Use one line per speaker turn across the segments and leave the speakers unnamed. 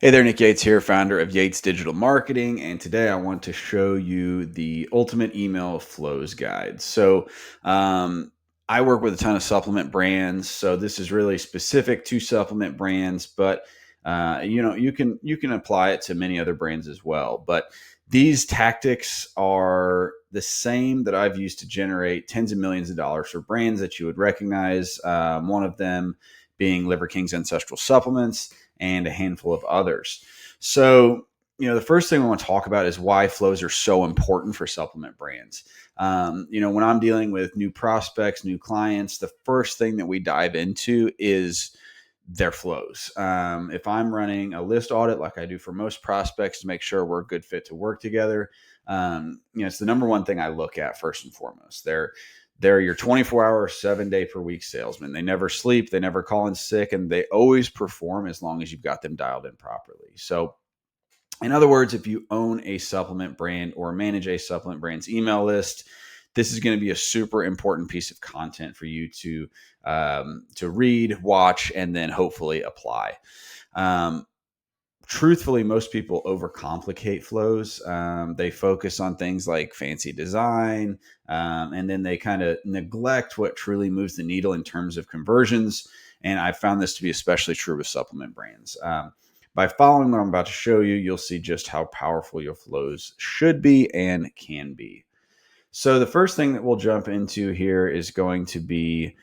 Hey there, Nick Yates here, founder of Yates Digital Marketing, and today I want to show you the ultimate email flows guide. Um, I work with a ton of supplement brands, so this is really specific to supplement brands, but you can apply it to many other brands as well. But these tactics are the same that I've used to generate tens of millions of dollars for brands that you would recognize. One of them being Liver King's Ancestral Supplements and a handful of others. So, the first thing I want to talk about is why flows are so important for supplement brands. When I'm dealing with new prospects, new clients, the first thing that we dive into is their flows. If I'm running a list audit like I do for most prospects to make sure we're a good fit to work together, it's the number one thing I look at first and foremost. They're your 24-hour, 7-day per week salesman. They never sleep, they never call in sick, and they always perform as long as you've got them dialed in properly. So, in other words, if you own a supplement brand or manage a supplement brand's email list, this is going to be a super important piece of content for you to read, watch, and then hopefully apply. Um, Truthfully, most people overcomplicate flows. They focus on things like fancy design, and then they kind of neglect what truly moves the needle in terms of conversions. And I found this to be especially true with supplement brands. By following what I'm about to show you, you'll see just how powerful your flows should be and can be. So the first thing that we'll jump into here is going to be,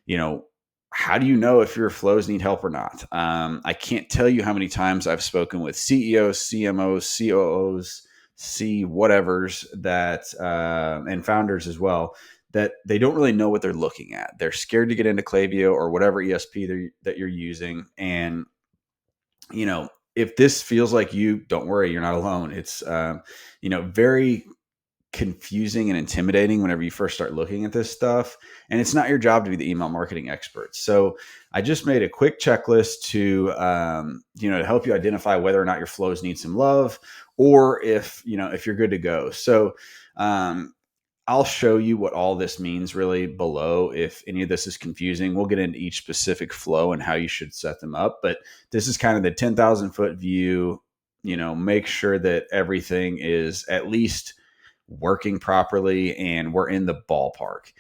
you know, how do you know if your flows need help or not? I can't tell you how many times I've spoken with CEOs, CMOs, COOs, C whatevers and founders as well, that they don't really know what they're looking at. They're scared to get into klaviyo or whatever ESP that you're using. And, if this feels like you, don't worry, you're not alone. It's, very confusing and intimidating whenever you first start looking at this stuff. And it's not your job to be the email marketing expert. So I just made a quick checklist to help you identify whether or not your flows need some love, or if you're good to go. So um, I'll show you what all this means really below. If any of this is confusing, we'll get into each specific flow and how you should set them up. But this is kind of the 10,000 foot view. Make sure that everything is at least working properly and we're in the ballpark.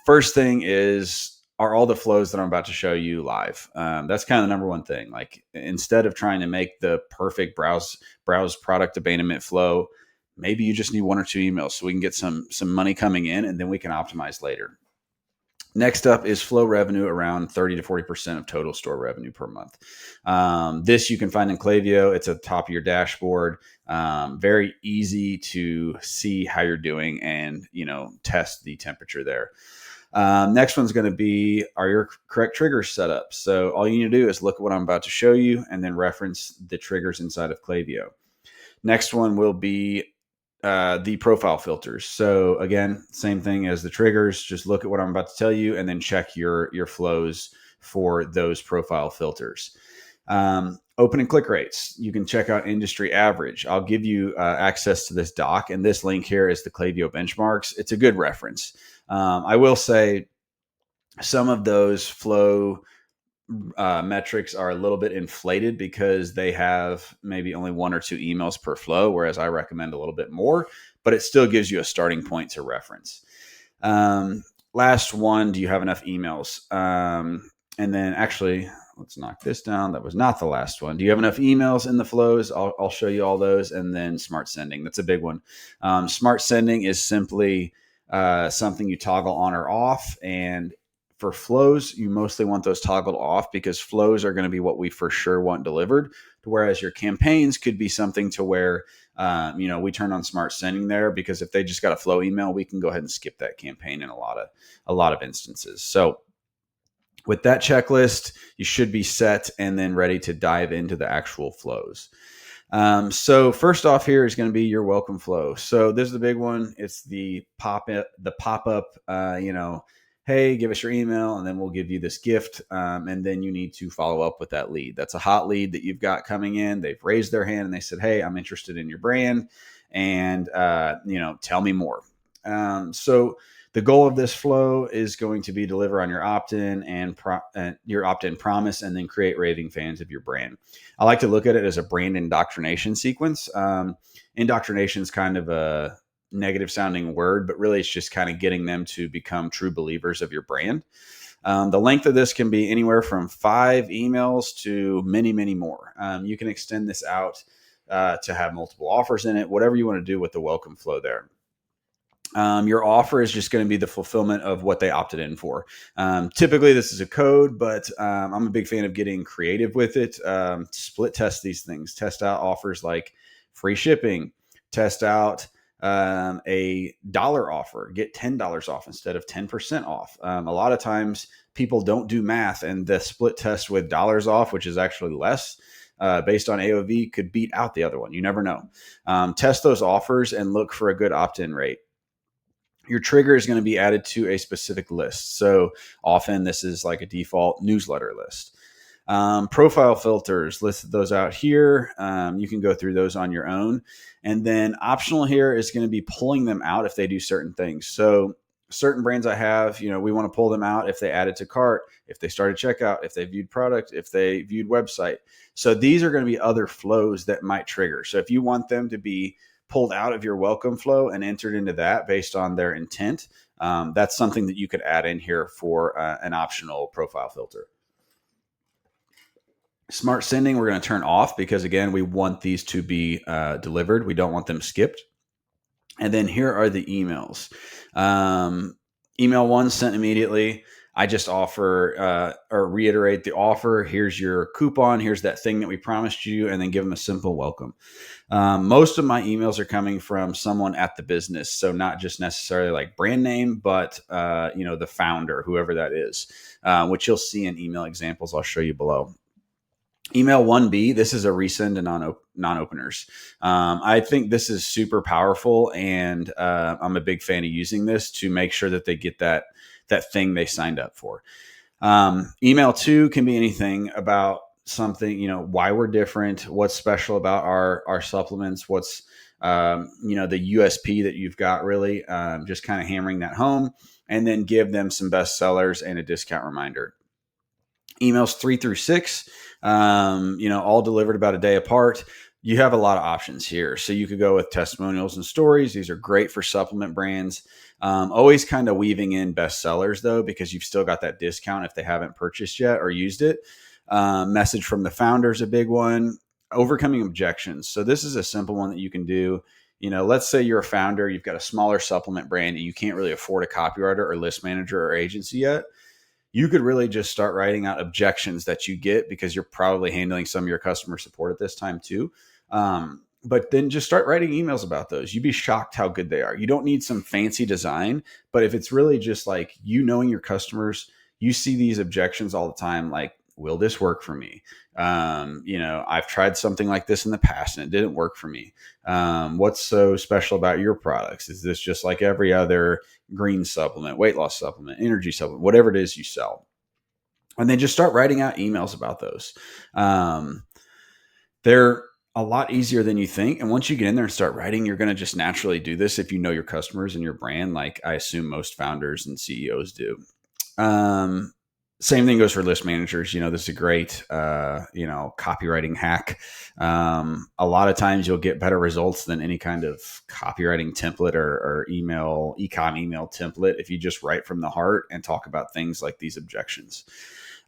First thing is, are all the flows that I'm about to show you live? That's kind of the number one thing. Like, instead of trying to make the perfect browse product abandonment flow, maybe you just need one or two emails so we can get some money coming in, and then we can optimize later. Next up is flow revenue, around 30 to 40% of total store revenue per month. This you can find in klaviyo. It's at the top of your dashboard. Very easy to see how you're doing and, test the temperature there. Next one's going to be, are your correct triggers set up? So all you need to do is look at what I'm about to show you and then reference the triggers inside of klaviyo. Next one will be the profile filters. So again, same thing as the triggers. Just look at what I'm about to tell you and then check your flows for those profile filters. Open and click rates. You can check out industry average. I'll give you access to this doc, and this link here is the klaviyo benchmarks. It's a good reference. I will say some of those flow metrics are a little bit inflated because they have maybe only one or two emails per flow, whereas I recommend a little bit more, but it still gives you a starting point to reference. Last one, do you have enough emails? And then actually, let's knock this down. That was not the last one. Do you have enough emails in the flows? I'll show you all those. And then smart sending. That's a big one. Smart sending is simply something you toggle on or off. And for flows, you mostly want those toggled off because flows are going to be what we for sure want delivered. Whereas your campaigns could be something to where, we turn on smart sending there, because if they just got a flow email, we can go ahead and skip that campaign in a lot of instances. So with that checklist, you should be set and then ready to dive into the actual flows. So first off here is going to be your welcome flow. So this is the big one. It's the pop-up, hey, give us your email, and then we'll give you this gift. And then you need to follow up with that lead. That's a hot lead that you've got coming in. They've raised their hand and they said, hey, I'm interested in your brand, and, tell me more. So The goal of this flow is going to be deliver on your opt-in and your opt-in promise, and then create raving fans of your brand. I like to look at it as a brand indoctrination sequence. Indoctrination is kind of a negative sounding word, but really it's just kind of getting them to become true believers of your brand. The length of this can be anywhere from 5 emails to many, many more. You can extend this out to have multiple offers in it, whatever you want to do with the welcome flow there. Your offer is just going to be the fulfillment of what they opted in for. Typically, this is a code, but I'm a big fan of getting creative with it. Split test these things, test out offers like free shipping, test out a dollar offer, get $10 off instead of 10% off. A lot of times people don't do math, and the split test with dollars off, which is actually less, based on AOV, could beat out the other one. You never know. Test those offers and look for a good opt-in rate. Your trigger is going to be added to a specific list. So often this is like a default newsletter list. Profile filters, listed those out here. You can go through those on your own. And then optional here is going to be pulling them out if they do certain things. So certain brands I have, we want to pull them out if they added to cart, if they started checkout, if they viewed product, if they viewed website. So these are going to be other flows that might trigger. So if you want them to be pulled out of your welcome flow and entered into that based on their intent, that's something that you could add in here for an optional profile filter. Smart sending, we're going to turn off because, again, we want these to be delivered. We don't want them skipped. And then here are the emails. Email 1 sent immediately. I just offer or reiterate the offer. Here's your coupon. Here's that thing that we promised you, and then give them a simple welcome. Most of my emails are coming from someone at the business. So not just necessarily like brand name, but the founder, whoever that is, which you'll see in email examples I'll show you below. Email 1B, this is a resend to non-openers. I think this is super powerful, and I'm a big fan of using this to make sure that they get that thing they signed up for. Email 2 can be anything about something, why we're different, what's special about our supplements, what's, the USP that you've got, really, just kind of hammering that home, and then give them some best sellers and a discount reminder. Emails 3 through 6, all delivered about a day apart. You have a lot of options here. So you could go with testimonials and stories. These are great for supplement brands. Always kind of weaving in best sellers, though, because you've still got that discount if they haven't purchased yet or used it. Message from the founder is a big one. Overcoming objections. So this is a simple one that you can do. Let's say you're a founder, you've got a smaller supplement brand, and you can't really afford a copywriter or list manager or agency yet. You could really just start writing out objections that you get, because you're probably handling some of your customer support at this time too. But then just start writing emails about those. You'd be shocked how good they are. You don't need some fancy design, but if it's really just like knowing your customers, you see these objections all the time, like, will this work for me? I've tried something like this in the past and it didn't work for me. What's so special about your products? Is this just like every other green supplement, weight loss supplement, energy supplement, whatever it is you sell? And then just start writing out emails about those. They're a lot easier than you think. And once you get in there and start writing, you're going to just naturally do this if you know your customers and your brand, like I assume most founders and CEOs do. Same thing goes for list managers. This is a great, copywriting hack. A lot of times you'll get better results than any kind of copywriting template or ecom email template if you just write from the heart and talk about things like these objections.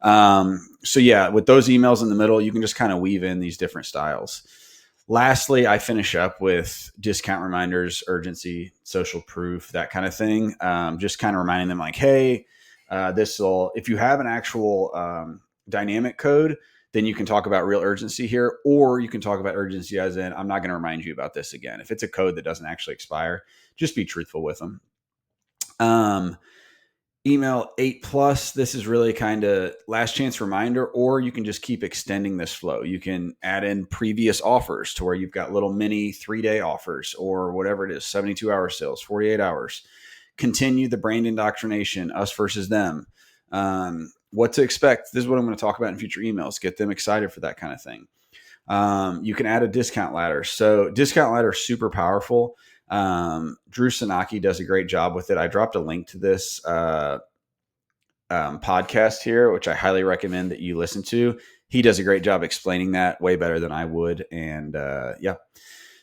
So yeah, with those emails in the middle, you can just kind of weave in these different styles. Lastly, I finish up with discount reminders, urgency, social proof, that kind of thing. Just kind of reminding them like, hey, if you have an actual dynamic code, then you can talk about real urgency here, or you can talk about urgency as in, I'm not going to remind you about this again. If it's a code that doesn't actually expire, just be truthful with them. Email 8+, this is really kind of last chance reminder, or you can just keep extending this flow. You can add in previous offers to where you've got little mini 3-day offers or whatever it is, 72-hour sales, 48 hours. Continue the brand indoctrination, us versus them. What to expect. This is what I'm going to talk about in future emails. Get them excited for that kind of thing. You can add a discount ladder. So discount ladder is super powerful. Drew Sanaki does a great job with it. I dropped a link to this podcast here, which I highly recommend that you listen to. He does a great job explaining that, way better than I would. And yeah.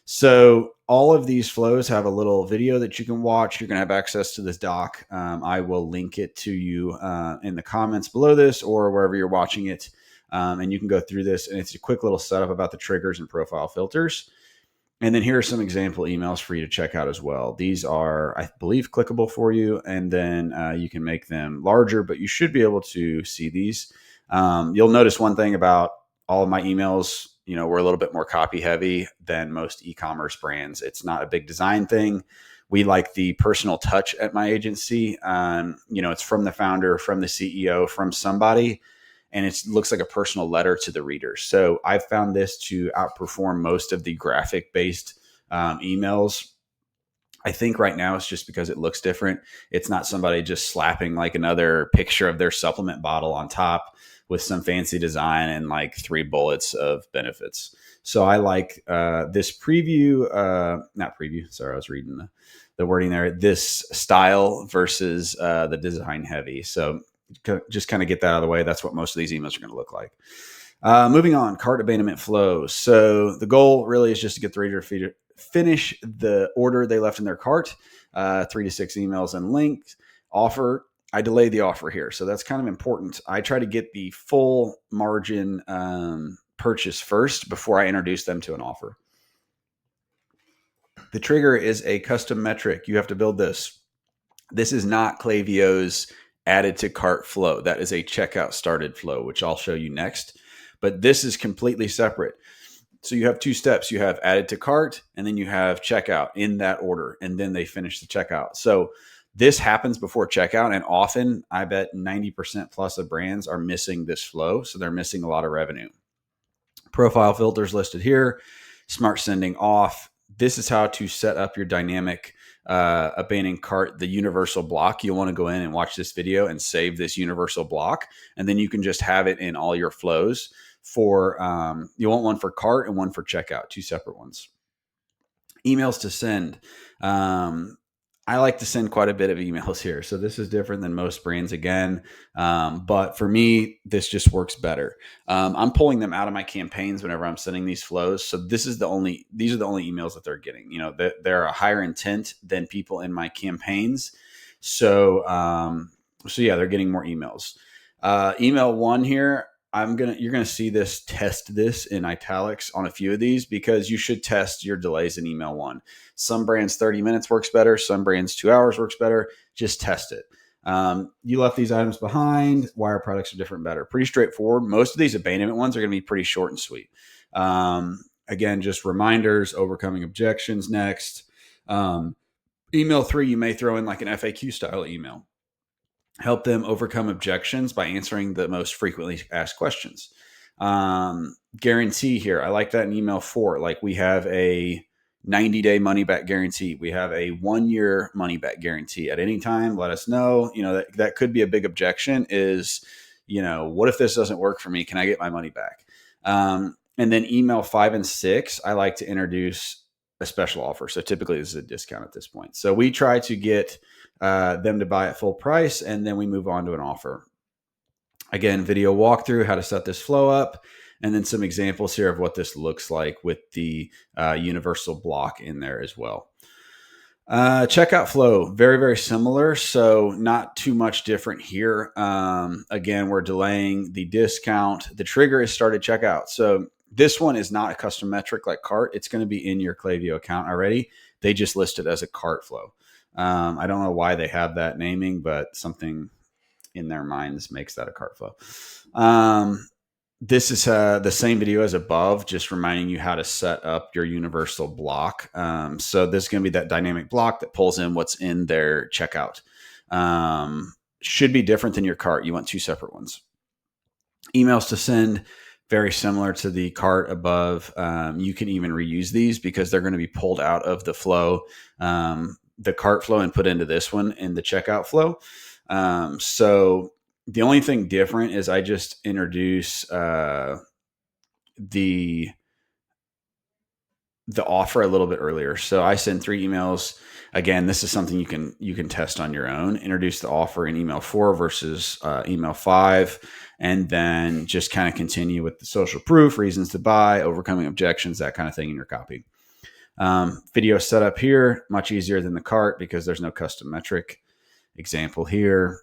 So all of these flows have a little video that you can watch. You're going to have access to this doc. I will link it to you in the comments below this or wherever you're watching it. And you can go through this. And it's a quick little setup about the triggers and profile filters. And then here are some example emails for you to check out as well. These are, I believe, clickable for you. And then you can make them larger, but you should be able to see these. You'll notice one thing about all of my emails, we're a little bit more copy heavy than most e-commerce brands. It's not a big design thing. We like the personal touch at my agency. It's from the founder, from the CEO, from somebody, and it looks like a personal letter to the reader. So I found this to outperform most of the graphic-based emails. I think right now it's just because it looks different. It's not somebody just slapping like another picture of their supplement bottle on top with some fancy design and like 3 bullets of benefits. So I like this preview, not preview. Sorry, I was reading the wording there. This style versus the design heavy. So just kind of get that out of the way. That's what most of these emails are going to look like. Moving on, cart abandonment flows. So the goal really is just to get the reader to finish the order they left in their cart, 3 to 6 emails and links. Offer, I delay the offer here. So that's kind of important. I try to get the full margin purchase first before I introduce them to an offer. The trigger is a custom metric. You have to build this. This is not Klaviyo's added to cart flow. That is a checkout started flow, which I'll show you next. But this is completely separate. So you have 2 steps. You have added to cart, and then you have checkout in that order, and then they finish the checkout. So this happens before checkout, and often I bet 90% plus of brands are missing this flow, so they're missing a lot of revenue. Profile filters listed here, smart sending off. This is how to set up your dynamic abandoned cart, the universal block. You'll want to go in and watch this video and save this universal block, and then you can just have it in all your flows. For you want one for cart and one for checkout, 2 separate ones. Emails to send. I like to send quite a bit of emails here. So this is different than most brands again. But for me, this just works better. I'm pulling them out of my campaigns whenever I'm sending these flows. So these are the only emails that they're getting. They're a higher intent than people in my campaigns. So yeah, they're getting more emails. Email 1 here. You're gonna see this, test this in italics on a few of these, because you should test your delays in email 1. Some brands 30 minutes works better. Some brands 2 hours works better. Just test it. You left these items behind. Why our products are different and better? Pretty straightforward. Most of these abandonment ones are going to be pretty short and sweet. Again, just reminders, overcoming objections next. Email 3, you may throw in like an FAQ style email. Help them overcome objections by answering the most frequently asked questions. Guarantee here. I like that in email 4. Like, we have a 90-day money back guarantee. We have a 1-year money back guarantee. At any time, let us know. That could be a big objection is, what if this doesn't work for me? Can I get my money back? And then email 5 and 6, I like to introduce a special offer. So typically this is a discount at this point. So we try to get them to buy at full price, and then we move on to an offer. Again, video walkthrough, how to set this flow up, and then some examples here of what this looks like with the universal block in there as well. Checkout flow, very, very similar. So not too much different here. Again, we're delaying the discount. The trigger is started checkout. So this one is not a custom metric like cart. It's going to be in your Klaviyo account already. They just list it as a cart flow. I don't know why they have that naming, but something in their minds makes that a cart flow. This is the same video as above, just reminding you how to set up your universal block. So this is going to be that dynamic block that pulls in what's in their checkout. Should be different than your cart. You want 2 separate ones. Emails to send, very similar to the cart above. You can even reuse these because they're going to be pulled out of the flow, the cart flow, and put into this one in the checkout flow. So the only thing different is I just introduce the the offer a little bit earlier. So I send 3 emails. Again, this is something you can test on your own. Introduce the offer in email 4 versus email 5, and then just kind of continue with the social proof, reasons to buy, overcoming objections, that kind of thing in your copy. Video setup here, much easier than the cart because there's no custom metric. Example here.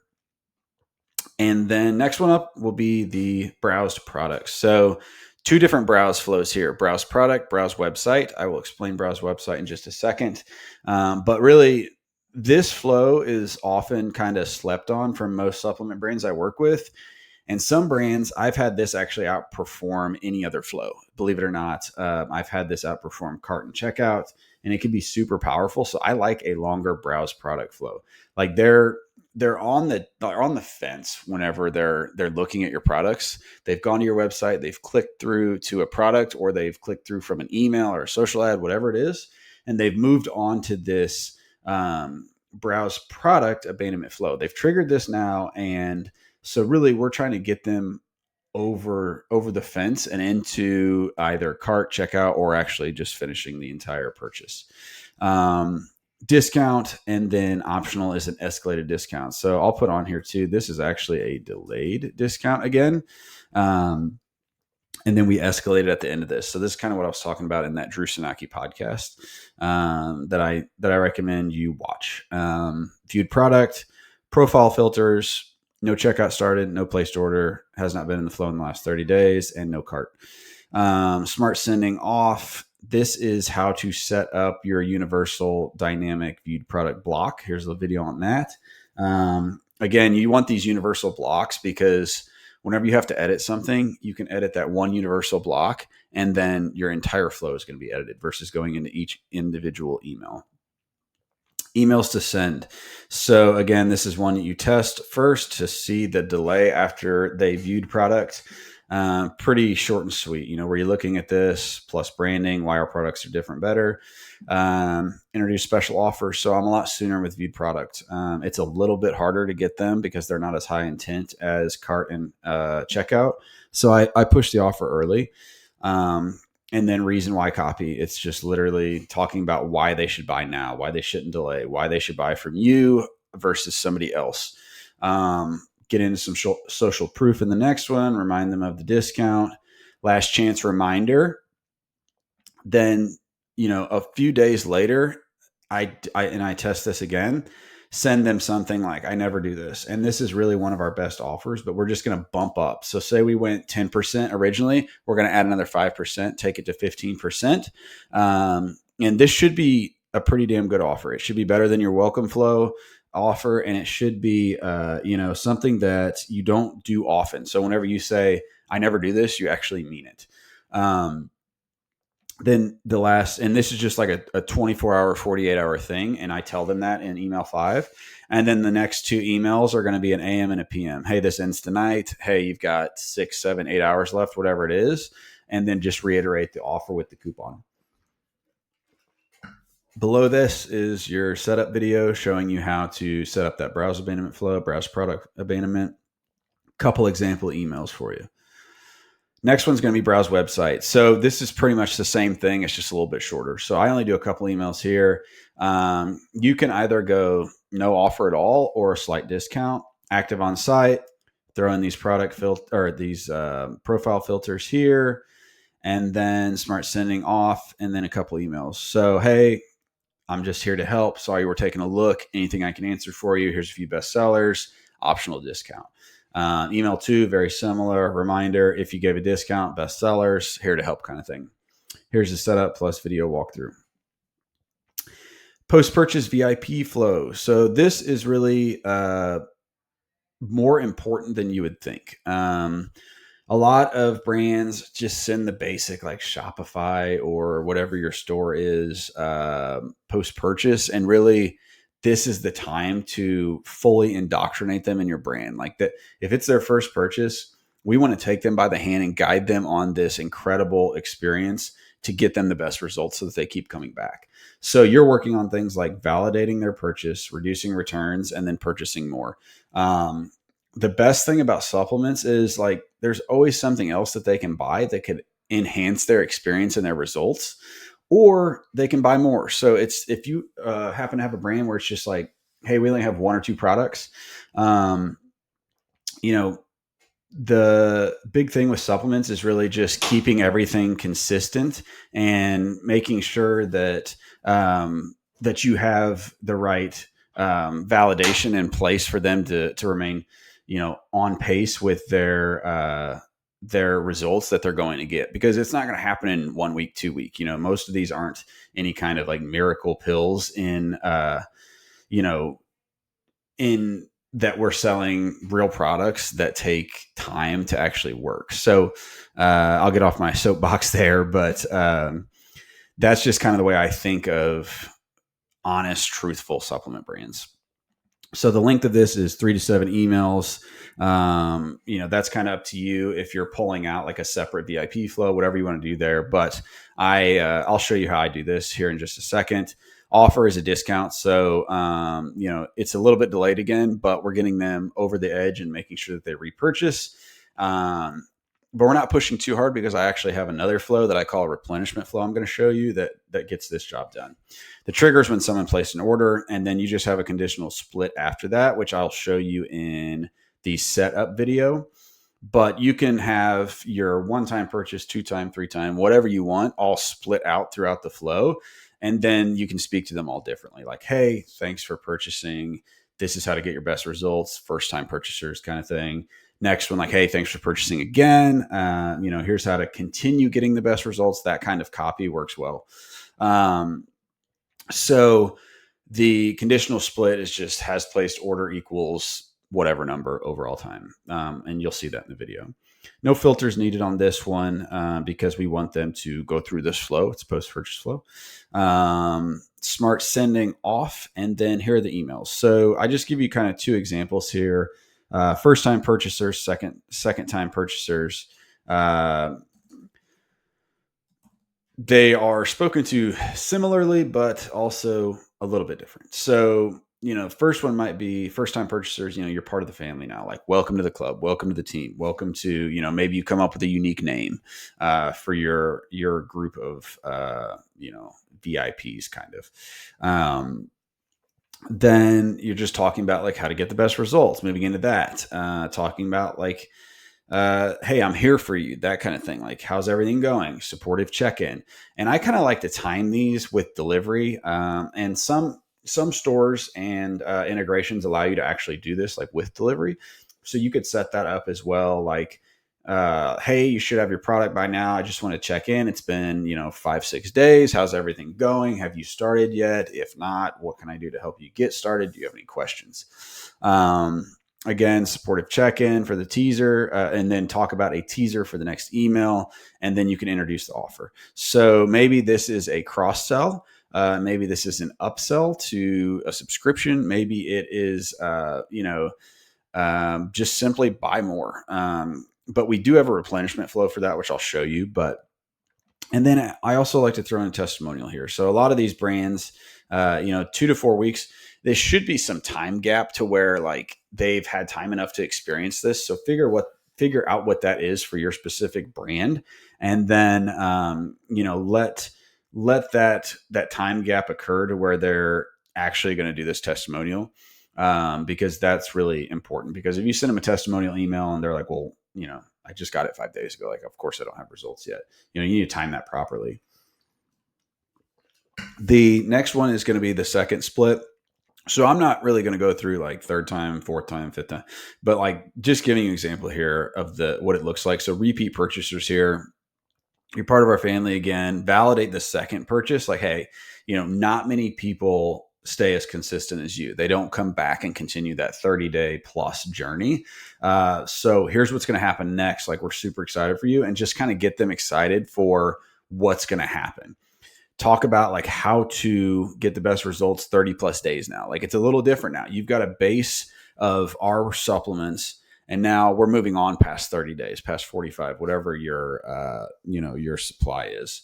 And then next one up will be the browsed products. So 2 different browse flows here: browse product, browse website. I will explain browse website in just a second. But really, this flow is often kind of slept on from most supplement brands I work with. And some brands, I've had this actually outperform any other flow. Believe it or not, I've had this outperform cart and checkout, and it can be super powerful. So I like a longer browse product flow. Like they're on the fence whenever they're looking at your products. They've gone to your website, they've clicked through to a product, or they've clicked through from an email or a social ad, whatever it is, and they've moved on to this browse product abandonment flow. They've triggered this now, and so really we're trying to get them over the fence and into either cart, checkout, or actually just finishing the entire purchase. Discount, and then optional is an escalated discount. So I'll put on here too, this is actually a delayed discount again. And then we escalated at the end of this. So this is kind of what I was talking about in that Drew Sanaki podcast that I recommend you watch. Viewed product, profile filters, no checkout started, no placed order, has not been in the flow in the last 30 days, and no cart. Smart sending off. This is how to set up your universal dynamic viewed product block. Here's the video on that. Again, you want these universal blocks because whenever you have to edit something, you can edit that one universal block, and then your entire flow is going to be edited versus going into each individual email. Emails to send. So again, this is one that you test first to see the delay after they viewed product. Pretty short and sweet, where you're looking at this plus branding, why our products are different, better. Introduce special offers. So I'm a lot sooner with viewed product. It's a little bit harder to get them because they're not as high intent as cart and checkout. So I push the offer early. And then reason why copy. It's just literally talking about why they should buy now, why they shouldn't delay, why they should buy from you versus somebody else. Get into some social proof in the next one, remind them of the discount, last chance reminder. Then, a few days later, I test this again, send them something like, I never do this. And this is really one of our best offers, but we're just going to bump up. So say we went 10% originally, we're going to add another 5%, take it to 15%. And this should be a pretty damn good offer. It should be better than your welcome flow offer. And it should be, something that you don't do often. So whenever you say, I never do this, you actually mean it. Then the last, and this is just like a 24-hour, 48-hour thing. And I tell them that in email 5. And then the next 2 emails are going to be an AM and a PM. Hey, this ends tonight. Hey, you've got 6, 7, 8 hours left, whatever it is. And then just reiterate the offer with the coupon. Below this is your setup video showing you how to set up that browse abandonment flow, browse product abandonment. Couple example emails for you. Next one's going to be browse website. So this is pretty much the same thing. It's just a little bit shorter. So I only do a couple emails here. You can either go no offer at all or a slight discount, active on site, throw in these product these profile filters here, and then smart sending off, and then a couple emails. So, hey, I'm just here to help. Saw you were taking a look. Anything I can answer for you? Here's a few best sellers, optional discount. Email 2, very similar. Reminder, if you gave a discount, best sellers, here to help kind of thing. Here's the setup plus video walkthrough. Post-purchase VIP flow. So this is really more important than you would think. A lot of brands just send the basic like Shopify or whatever your store is post-purchase, and really this is the time to fully indoctrinate them in your brand. Like that, if it's their first purchase, we want to take them by the hand and guide them on this incredible experience to get them the best results so that they keep coming back. So you're working on things like validating their purchase, reducing returns, and then purchasing more. The best thing about supplements is like there's always something else that they can buy that could enhance their experience and their results. or they can buy more. So it's, if you happen to have a brand where it's just like, hey, we only have one or two products, um, you know, the big thing with supplements is really just keeping everything consistent and making sure that that you have the right validation in place for them to remain, on pace with their results that they're going to get, because it's not going to happen in 1 week, 2 week. Most of these aren't any kind of like miracle pills you know, in that we're selling real products that take time to actually work. So I'll get off my soapbox there, but that's just kind of the way I think of honest, truthful supplement brands. So the length of this is 3 to 7 emails. That's kind of up to you if you're pulling out like a separate VIP flow, whatever you want to do there. But I'll show you how I do this here in just a second. Offer is a discount, so it's a little bit delayed again, but we're getting them over the edge and making sure that they repurchase. But we're not pushing too hard, because I actually have another flow that I call a replenishment flow I'm going to show you that gets this job done. The trigger is when someone placed an order, and then you just have a conditional split after that, which I'll show you in the setup video. But you can have your one-time purchase, two-time, three-time, whatever you want, all split out throughout the flow. And then you can speak to them all differently. Like, hey, thanks for purchasing. This is how to get your best results. First-time purchasers kind of thing. Next one, like, hey, thanks for purchasing again. Here's how to continue getting the best results. That kind of copy works well. So the conditional split is just has placed order equals whatever number overall time. And you'll see that in the video. No filters needed on this one because we want them to go through this flow. It's post-purchase flow. Smart sending off, and then here are the emails. So I just give you kind of two examples here. First-time purchasers, second-time purchasers. They are spoken to similarly, but also a little bit different. So, first one might be first-time purchasers. You're part of the family now. Like, welcome to the club, welcome to the team, welcome to, maybe you come up with a unique name for your group of VIPs, kind of. Then you're just talking about like how to get the best results. Moving into that, talking about like, hey, I'm here for you, that kind of thing. Like, how's everything going? Supportive check-in. And I kind of like to time these with delivery. And some stores and integrations allow you to actually do this like with delivery. So you could set that up as well. Like, hey, you should have your product by now. I just want to check in. It's been, 5-6 days. How's everything going? Have you started yet? If not, what can I do to help you get started? Do you have any questions? Again, supportive check-in for the teaser, and then talk about a teaser for the next email, and then you can introduce the offer. So maybe this is a cross-sell. Maybe this is an upsell to a subscription. Maybe it is, just simply buy more. But we do have a replenishment flow for that, which I'll show you. And then I also like to throw in a testimonial here. So a lot of these brands, 2 to 4 weeks, there should be some time gap to where like they've had time enough to experience this. So figure out what that is for your specific brand. And then, let that time gap occur to where they're actually going to do this testimonial. Because that's really important, because if you send them a testimonial email and they're like, well, I just got it 5 days ago. Like, of course I don't have results yet. You need to time that properly. The next one is going to be the second split. So I'm not really going to go through like third time, fourth time, fifth time, but like just giving you an example here of what it looks like. So repeat purchasers here, you're part of our family again. Validate the second purchase. Like, hey, not many people stay as consistent as you. They don't come back and continue that 30-day plus journey. So here's what's going to happen next. Like, we're super excited for you, and just kind of get them excited for what's going to happen. Talk about like how to get the best results 30 plus days now. Like, it's a little different now. You've got a base of our supplements, and now we're moving on past 30 days, past 45, whatever your supply is.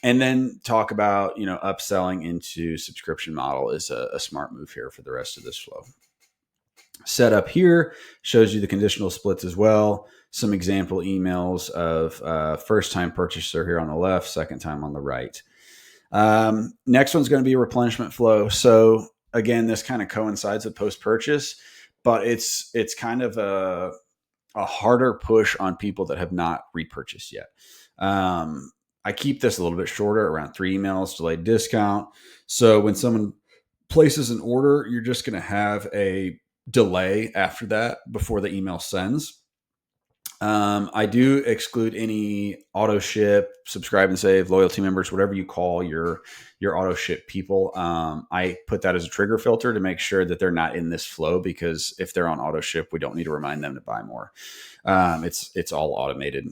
And then talk about, upselling into subscription model is a smart move here for the rest of this flow. Setup here shows you the conditional splits as well. some example emails of first time purchaser here on the left, second time on the right. Next one's going to be replenishment flow. So again, this kind of coincides with post purchase, but it's kind of a harder push on people that have not repurchased yet. I keep this a little bit shorter, around 3 emails, delayed discount. So when someone places an order, you're just going to have a delay after that before the email sends. I do exclude any auto ship, subscribe and save, loyalty members, whatever you call your auto ship people. I put that as a trigger filter to make sure that they're not in this flow, because if they're on auto ship, we don't need to remind them to buy more. It's all automated.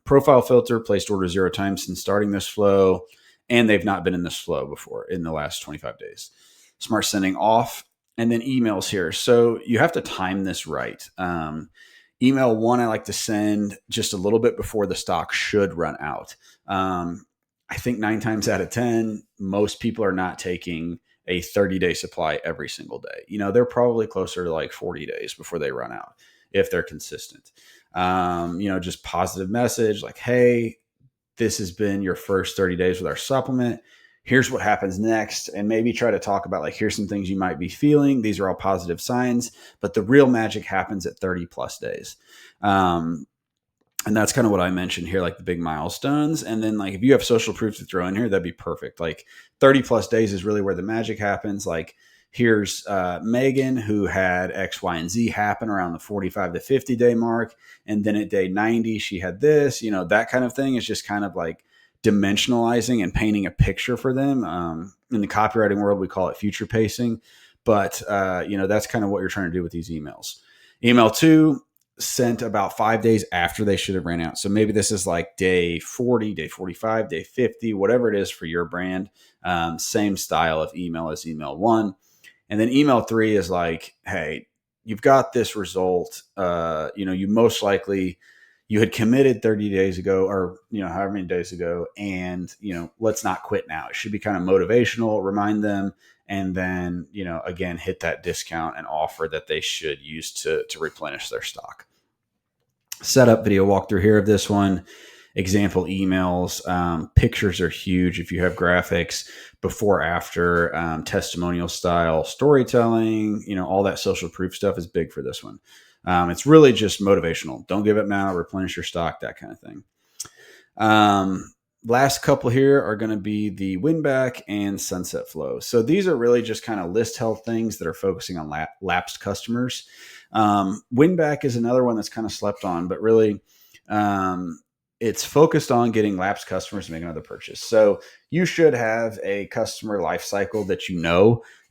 Profile filter, placed order 0 times since starting this flow, and they've not been in this flow before in the last 25 days. Smart sending off, and then emails here. So you have to time this right. Email 1, I like to send just a little bit before the stock should run out. I think 9 times out of 10, most people are not taking a 30-day supply every single day. They're probably closer to like 40 days before they run out, if they're consistent. Just positive message like, hey, this has been your first 30 days with our supplement. Here's what happens next. And maybe try to talk about like, here's some things you might be feeling. These are all positive signs, but the real magic happens at 30 plus days. And that's kind of what I mentioned here, like the big milestones. And then like, if you have social proof to throw in here, that'd be perfect. Like 30 plus days is really where the magic happens. Like here's Megan, who had X, Y, and Z happen around the 45 to 50 day mark. And then at day 90, she had this, that kind of thing is just kind of like dimensionalizing and painting a picture for them. In the copywriting world, we call it future pacing, but that's kind of what you're trying to do with these emails. Email 2, sent about 5 days after they should have ran out. So maybe this is like day 40, day 45, day 50, whatever it is for your brand. Same style of email as email 1. And then email 3 is like, hey, you've got this result. You most likely, you had committed 30 days ago, or, however many days ago, and, let's not quit now. It should be kind of motivational, remind them, and then, again, hit that discount and offer that they should use to replenish their stock. Setup video walkthrough here of this one. Example emails. Pictures are huge if you have graphics, before, after, testimonial style storytelling, all that social proof stuff is big for this one. It's really just motivational. Don't give up now, replenish your stock, that kind of thing. Last couple here are going to be the win back and sunset flow. So these are really just kind of list health things that are focusing on lapsed customers. Win back is another one that's kind of slept on, but really, it's focused on getting lapsed customers to make another purchase. So you should have a customer life cycle that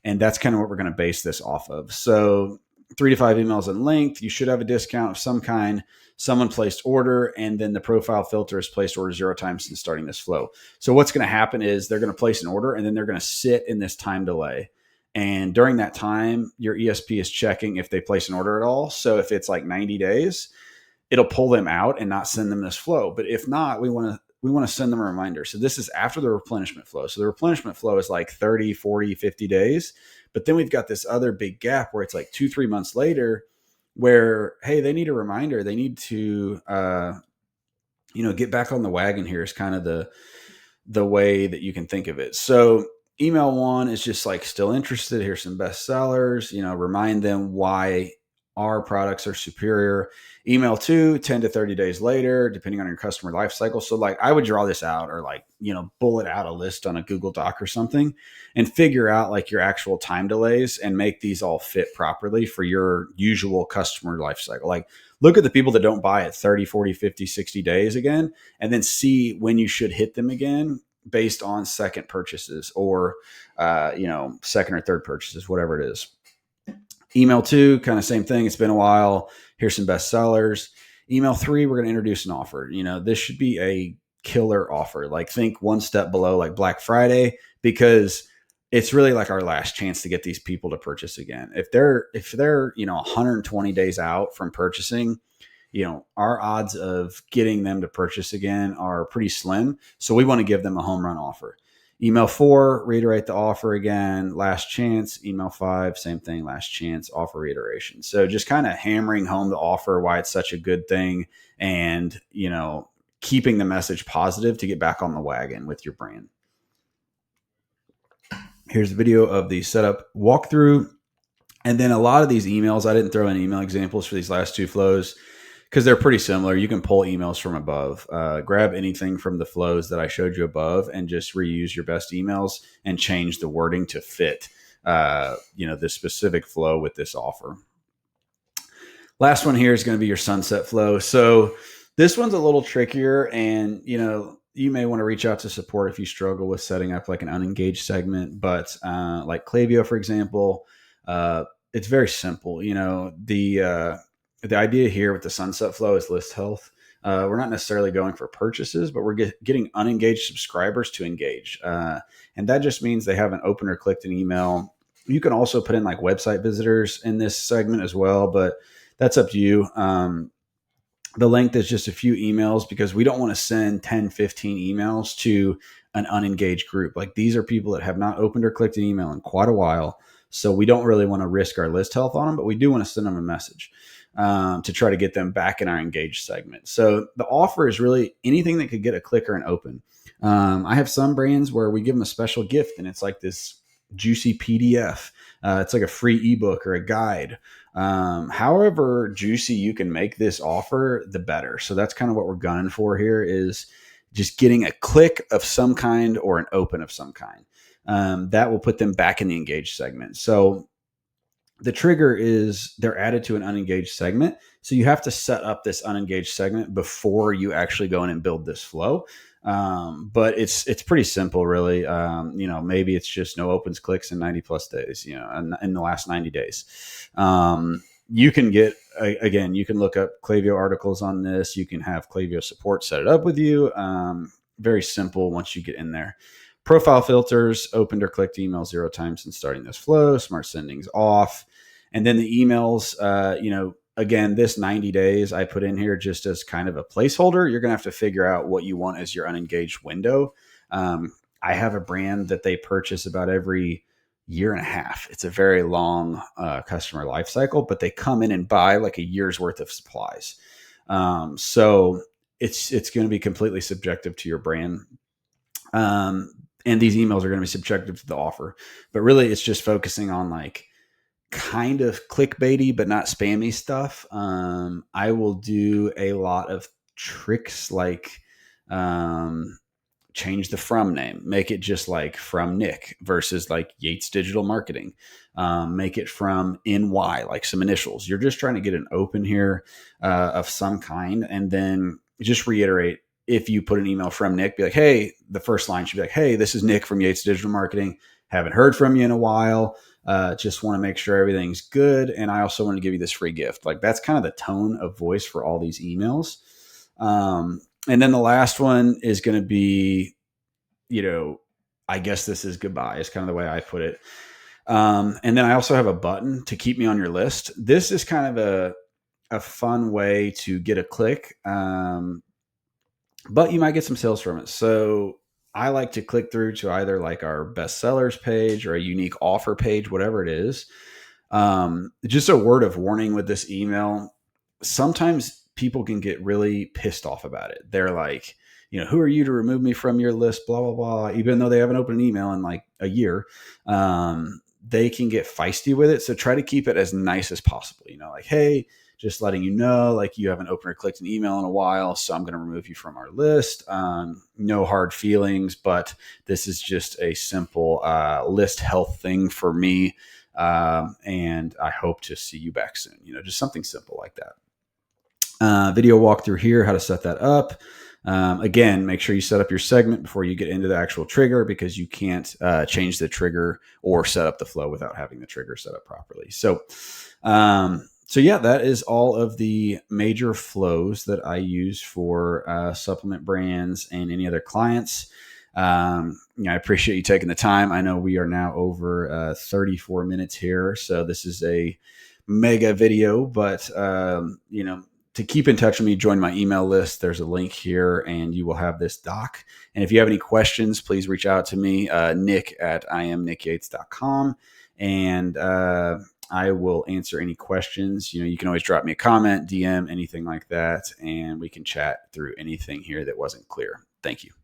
and that's kind of what we're going to base this off of. So 3 to 5 emails in length, you should have a discount of some kind. Someone placed order, and then the profile filter has placed order 0 times since starting this flow. So what's going to happen is they're going to place an order, and then they're going to sit in this time delay. And during that time, your ESP is checking if they place an order at all. So if it's like 90 days, it'll pull them out and not send them this flow. But if not, we want to send them a reminder. So this is after the replenishment flow. So the replenishment flow is like 30, 40, 50 days. But then we've got this other big gap where it's like 2-3 months later where, hey, they need a reminder. They need to, get back on the wagon here is kind of the way that you can think of it. So email 1 is just like still interested. Here's some best sellers, remind them why our products are superior. Email 2, 10 to 30 days later, depending on your customer life cycle. So like I would draw this out or like, bullet out a list on a Google Doc or something and figure out like your actual time delays and make these all fit properly for your usual customer life cycle. Like look at the people that don't buy at 30, 40, 50, 60 days again, and then see when you should hit them again based on second purchases or, second or third purchases, whatever it is. Email 2, kind of same thing. It's been a while. Here's some best sellers. Email 3, we're going to introduce an offer. This should be a killer offer. Like think one step below like Black Friday, because it's really like our last chance to get these people to purchase again. If they're 120 days out from purchasing, our odds of getting them to purchase again are pretty slim. So we want to give them a home run offer. Email 4, reiterate the offer again. Last chance. Email 5, same thing. Last chance, offer reiteration. So just kind of hammering home the offer, why it's such a good thing, and keeping the message positive to get back on the wagon with your brand. Here's a video of the setup walkthrough. And then a lot of these emails, I didn't throw in email examples for these last two flows because they're pretty similar. You can pull emails from above, grab anything from the flows that I showed you above, and just reuse your best emails and change the wording to fit, this specific flow with this offer. Last one here is going to be your sunset flow. So this one's a little trickier, and you may want to reach out to support if you struggle with setting up like an unengaged segment. But like Klaviyo, for example, it's very simple. The idea here with the sunset flow is list health. We're not necessarily going for purchases, but we're getting unengaged subscribers to engage. And that just means they haven't opened or clicked an email. You can also put in like website visitors in this segment as well, but that's up to you. The length is just a few emails because we don't want to send 10, 15 emails to an unengaged group. Like these are people that have not opened or clicked an email in quite a while. So we don't really want to risk our list health on them, but we do want to send them a message to try to get them back in our engaged segment. So the offer is really anything that could get a click or an open. I have some brands where we give them a special gift and it's like this juicy PDF. It's like a free ebook or a guide. However juicy you can make this offer, the better. So that's kind of what we're gunning for here, is just getting a click of some kind or an open of some kind. That will put them back in the engaged segment. So the trigger is they're added to an unengaged segment. So you have to set up this unengaged segment before you actually go in and build this flow. But it's pretty simple, really. Maybe it's just no opens, clicks in 90 plus days, in the last 90 days. You can get, again, you can look up Klaviyo articles on this. You can have Klaviyo support set it up with you. Very simple once you get in there. Profile filters, opened or clicked email 0 times since starting this flow, smart sendings off. And then the emails, again, this 90 days I put in here just as kind of a placeholder. You're going to have to figure out what you want as your unengaged window. I have a brand that they purchase about every year and a half. It's a very long customer life cycle, but they come in and buy like a year's worth of supplies. So it's going to be completely subjective to your brand. And these emails are going to be subjective to the offer, but really it's just focusing on like kind of clickbaity, but not spammy stuff. I will do a lot of tricks like, change the from name, make it just like from Nick versus like Yates Digital Marketing. Make it from NY, like some initials. You're just trying to get an open here of some kind. And then just reiterate, if you put an email from Nick, be like, hey, the first line should be like, hey, this is Nick from Yates Digital Marketing. Haven't heard from you in a while. Just want to make sure everything's good. And I also want to give you this free gift. Like that's kind of the tone of voice for all these emails. And then the last one is going to be, I guess this is goodbye is kind of the way I put it. And then I also have a button to keep me on your list. This is kind of a fun way to get a click. But you might get some sales from it. So I like to click through to either like our best sellers page or a unique offer page, whatever it is. Just a word of warning with this email. Sometimes people can get really pissed off about it. They're like, who are you to remove me from your list, blah, blah, blah. Even though they haven't opened an email in like a year, they can get feisty with it. So try to keep it as nice as possible. Like, hey, just letting you know, like you haven't opened or clicked an email in a while, so I'm going to remove you from our list. No hard feelings, but this is just a simple list health thing for me. And I hope to see you back soon. Just something simple like that. Video walkthrough here, how to set that up. Again, make sure you set up your segment before you get into the actual trigger, because you can't change the trigger or set up the flow without having the trigger set up properly. So yeah, that is all of the major flows that I use for supplement brands and any other clients. I appreciate you taking the time. I know we are now over 34 minutes here, so this is a mega video, but to keep in touch with me, join my email list. There's a link here, and you will have this doc. And if you have any questions, please reach out to me, Nick at imnickyates.com, and I will answer any questions. You can always drop me a comment, DM, anything like that, and we can chat through anything here that wasn't clear. Thank you.